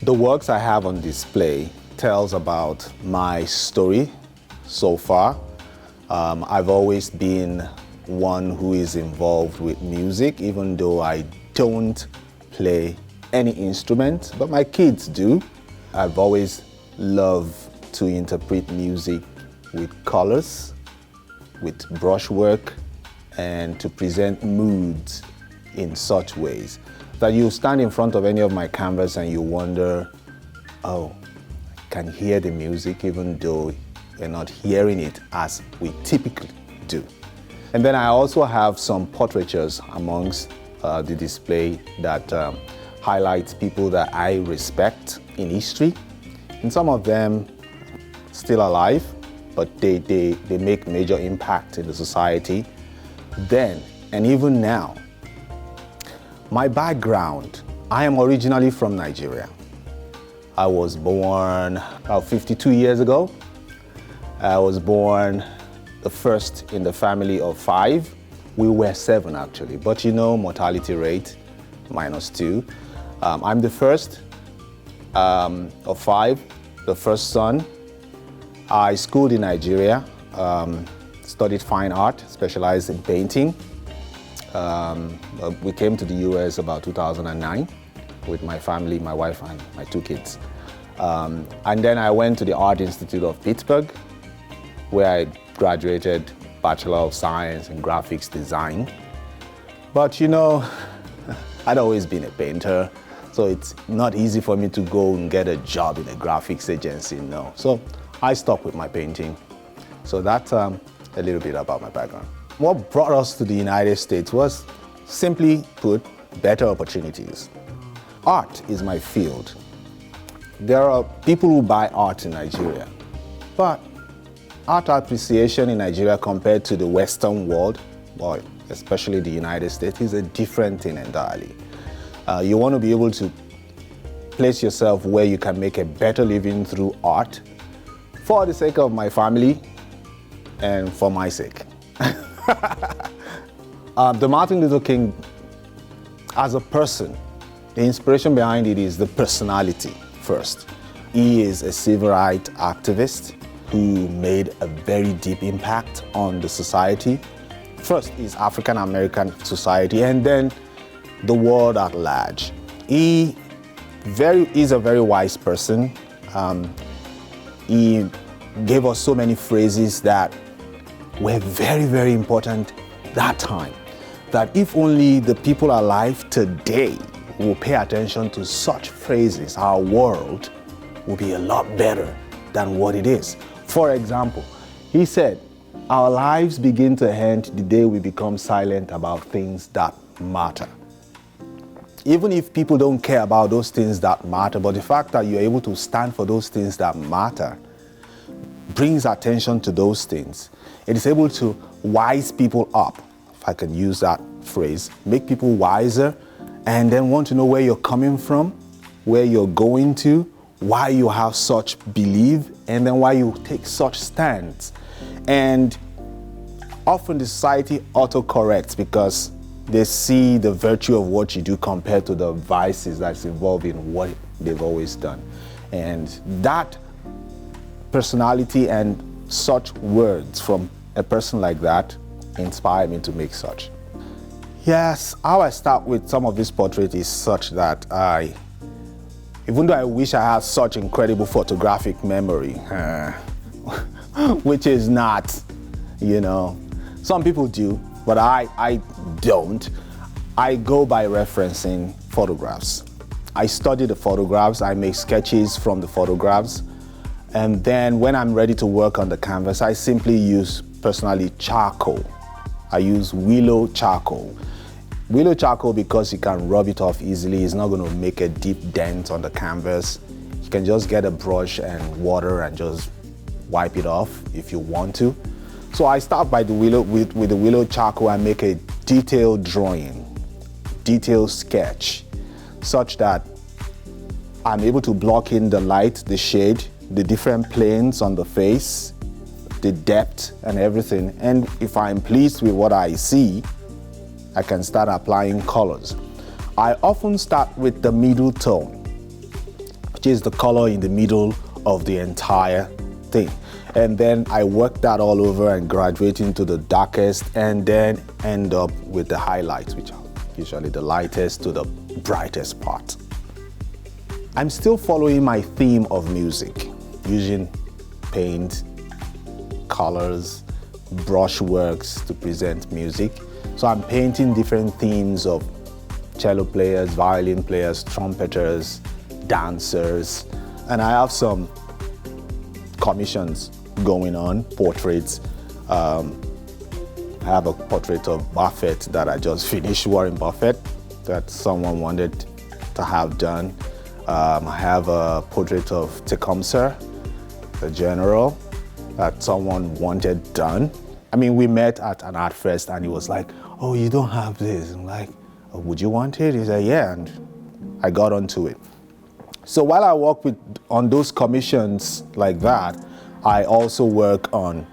The works I have on display tells about my story so far. I've always been one who is involved with music, even though I don't play any instrument, but my kids do. I've always loved to interpret music with colors, with brushwork, and to present moods in such ways that you stand in front of any of my canvas and you wonder, oh, I can hear the music even though you're not hearing it as we typically do. And then I also have some portraitures amongst the display that highlights people that I respect in history. And some of them still alive, but they make major impact in the society then and even now. My background, I am originally from Nigeria. I was born about 52 years ago. I was born the first in the family of 5. We were 7 actually, but you know, mortality rate, -2. I'm the first of 5, the first son. I schooled in Nigeria, studied fine art, specialized in painting. We came to the US about 2009 with my family, my wife and my 2 kids. And then I went to the Art Institute of Pittsburgh, where I graduated Bachelor of Science in Graphics Design. But you know, I'd always been a painter, so it's not easy for me to go and get a job in a graphics agency, no. So I stuck with my painting. So that's a little bit about my background. What brought us to the United States was, simply put, better opportunities. Art is my field. There are people who buy art in Nigeria, but art appreciation in Nigeria compared to the Western world, well, especially the United States, is a different thing entirely. You want to be able to place yourself where you can make a better living through art for the sake of my family and for my sake. The Martin Luther King, as a person, the inspiration behind it is the personality first. He is a civil rights activist who made a very deep impact on the society. First is African American society and then the world at large. He is a very wise person. He gave us so many phrases that were very, very important that time. That if only the people alive today will pay attention to such phrases, our world will be a lot better than what it is. For example, he said, our lives begin to end the day we become silent about things that matter. Even if people don't care about those things that matter, but the fact that you're able to stand for those things that matter brings attention to those things. It is able to wise people up, if I can use that phrase, make people wiser, and then want to know where you're coming from, where you're going to, why you have such belief, and then why you take such stands. And often the society autocorrects because they see the virtue of what you do compared to the vices that's involved in what they've always done. And that personality and such words from a person like that inspire me to make such. Yes, how I start with some of these portraits is such that even though I wish I had such incredible photographic memory, which is not, you know, some people do, but I don't. I go by referencing photographs. I study the photographs, I make sketches from the photographs, and then when I'm ready to work on the canvas, I simply use, personally, charcoal. I use willow charcoal. Willow charcoal, because you can rub it off easily, it's not going to make a deep dent on the canvas. You can just get a brush and water and just wipe it off if you want to. So I start by the willow with the willow charcoal and make a detailed drawing, detailed sketch, such that I'm able to block in the light, the shade, the different planes on the face, the depth and everything. And if I'm pleased with what I see, I can start applying colors. I often start with the middle tone. purchase the color in the middle of the entire thing. And then I work that all over and graduate into the darkest, and then end up with the highlights, which are usually the lightest to the brightest part. I'm still following my theme of music, using paint, colors, brushworks to present music. So I'm painting different themes of cello players, violin players, trumpeters, dancers, and I have some commissions going on, portraits. I have a portrait of Buffett that I just finished, Warren Buffett, that someone wanted to have done. I have a portrait of Tecumseh, the general, that someone wanted done. I mean, we met at an art fest and he was like, "Oh, you don't have this." I'm like, "Oh, would you want it?" He said, "Yeah," and I got onto it. So while I work on those commissions like that, I also work on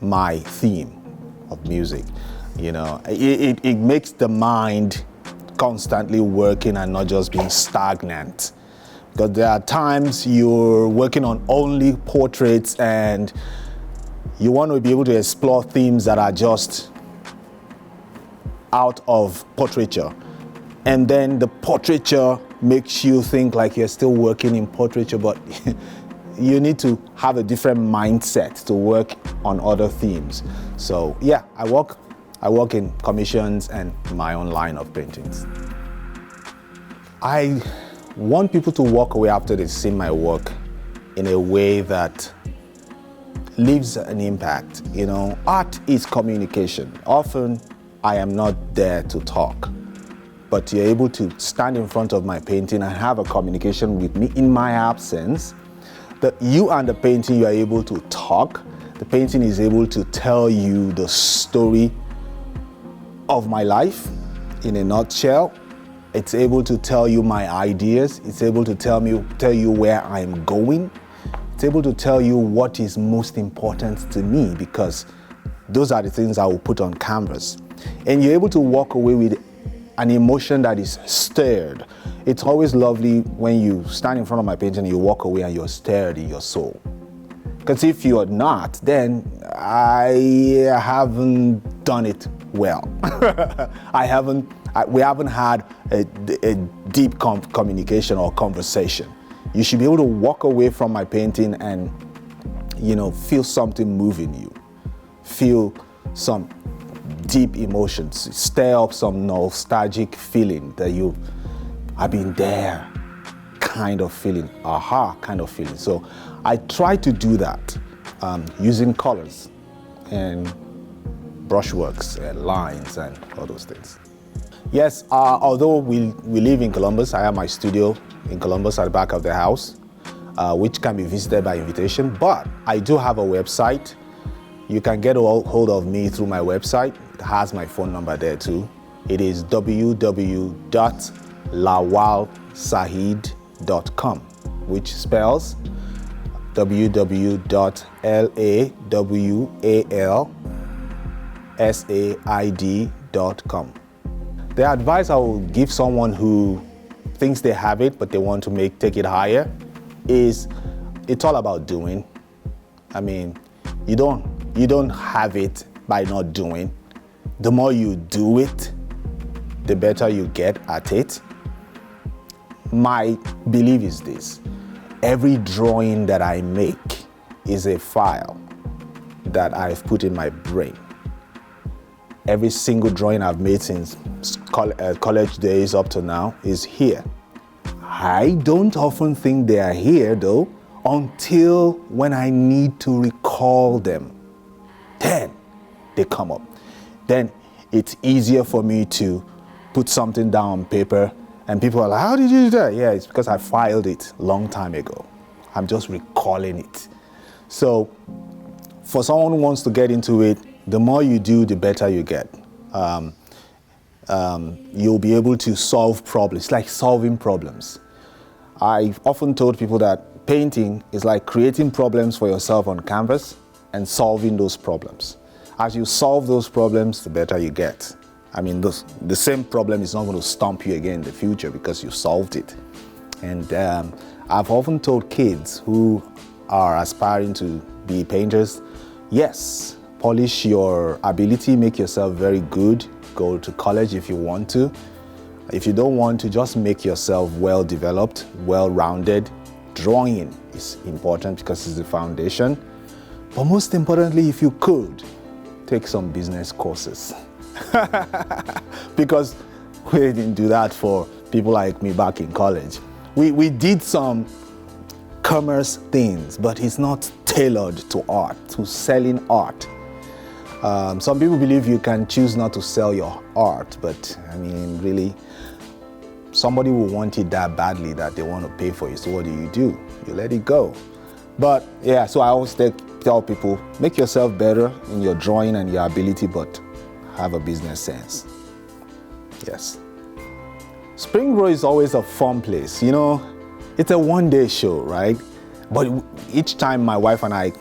my theme of music. You know, it makes the mind constantly working and not just being stagnant. Because there are times you're working on only portraits and you want to be able to explore themes that are just out of portraiture. And then the portraiture makes you think like you're still working in portraiture, but you need to have a different mindset to work on other themes. So yeah, I work in commissions and my own line of paintings. I want people to walk away after they see my work in a way that leaves an impact. You know, art is communication. Often I am not there to talk, but you're able to stand in front of my painting and have a communication with me in my absence. That you and the painting, you are able to talk. The painting is able to tell you the story of my life in a nutshell. It's able to tell you my ideas. It's able to tell you where I'm going. It's able to tell you what is most important to me, because those are the things I will put on canvas. And you're able to walk away with an emotion that is stirred. It's always lovely when you stand in front of my painting and you walk away and you're stirred in your soul. Because if you're not, then I haven't done it well. We haven't had a deep communication or conversation. You should be able to walk away from my painting and, feel something moving you. Feel some deep emotions, stir up some nostalgic feeling that I've been there kind of feeling, aha kind of feeling. So I try to do that using colors and brushworks and lines and all those things. Yes, although we live in Columbus, I have my studio in Columbus at the back of the house, which can be visited by invitation, but I do have a website. You can get a hold of me through my website. It has my phone number there too. It is www.lawalsahid.com, which spells www.lawalsaid.com. The advice I will give someone who thinks they have it but they want to take it higher is it's all about doing. I mean, you don't have it by not doing. The more you do it, the better you get at it. My belief is this: every drawing that I make is a file that I've put in my brain. Every single drawing I've made since college days up to now is here. I don't often think they are here though until when I need to recall them. Then they come up. Then it's easier for me to put something down on paper and people are like, "How did you do that?" Yeah, it's because I filed it a long time ago. I'm just recalling it. So for someone who wants to get into it, the more you do, the better you get. You'll be able to solve problems. It's like solving problems. I've often told people that painting is like creating problems for yourself on canvas and solving those problems. As you solve those problems, the better you get. I mean, the same problem is not going to stump you again in the future because you solved it. And I've often told kids who are aspiring to be painters, yes, polish your ability, make yourself very good, go to college if you want to. If you don't want to, just make yourself well-developed, well-rounded. Drawing is important because it's the foundation. But most importantly, if you could, take some business courses. Because we didn't do that for people like me back in college. We did some commerce things, but it's not tailored to art, to selling art. Some people believe you can choose not to sell your art, but I mean, really, somebody will want it that badly that they want to pay for it. So what do? You let it go. But yeah, so I always tell people, make yourself better in your drawing and your ability, but have a business sense. Yes. Springboro is always a fun place. You know, it's a one-day show, right? But each time my wife and I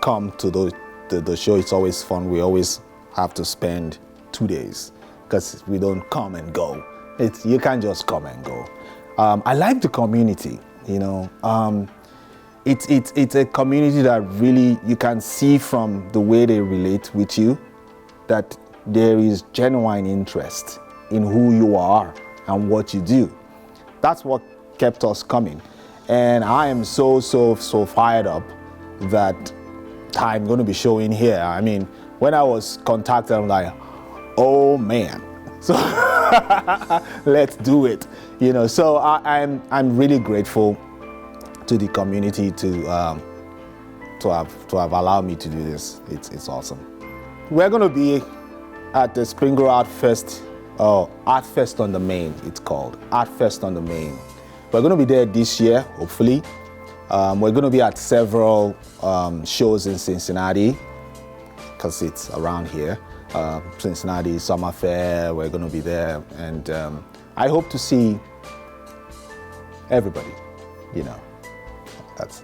come to the show, it's always fun. We always have to spend 2 days because we don't come and go. You can't just come and go. I like the community, you know. It's a community that really, you can see from the way they relate with you that there is genuine interest in who you are and what you do. That's what kept us coming. And I am so fired up that I'm going to be showing here. I mean, when I was contacted, I'm like, oh man. So let's do it. You know, so I'm really grateful to the community to have allowed me to do this. It's awesome. We're going to be at the Springboro Art Fest. Art Fest on the Main, it's called. Art Fest on the Main. We're going to be there this year, hopefully. We're going to be at several shows in Cincinnati, because it's around here. Cincinnati Summer Fair, we're going to be there. And I hope to see everybody, you know. That's